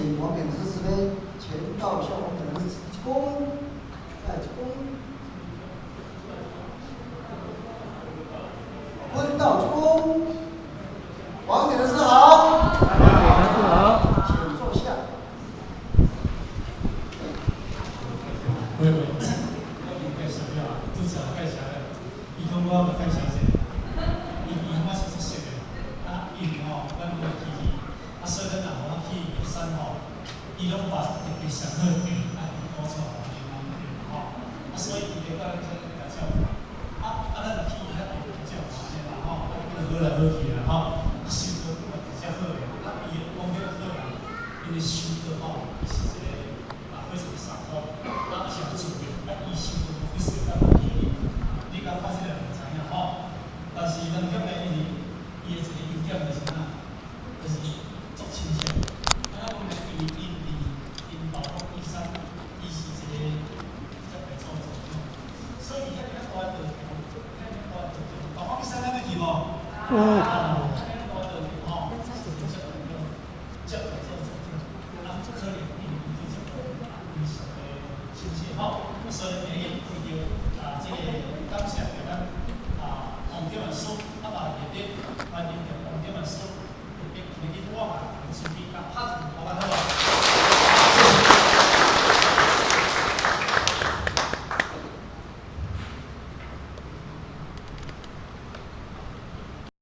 请王炳之师妹前到校方人鞠躬，再鞠躬，坤道鞠躬，王炳之师好，请坐下。喂，我介绍了，主持人介绍了，伊讲我无介绍者，伊我是熟悉的，因为阮有去，所以咱若我去玉山伊拢把特别上好的地，补充互因所以伊就甲咱做个照顾，咱就去遐地照顾安尼啦好来好去啦收获嘛比较好的，伊讲迄个好人，因为收获伊是一个非常上好，是不错的，伊收获非常大。你刚发现了唔知影但是咱今日伊的一个优点就是啥，就是足亲切。我们因老公医生，伊是一个特别做作，所以遐个大道，老公医生那个去无？可能亲切所以今日为着这个感谢着咱黄建文叔，嘛热烈欢迎着黄建文叔，特别今日我嘛顺便拍一部好啊好。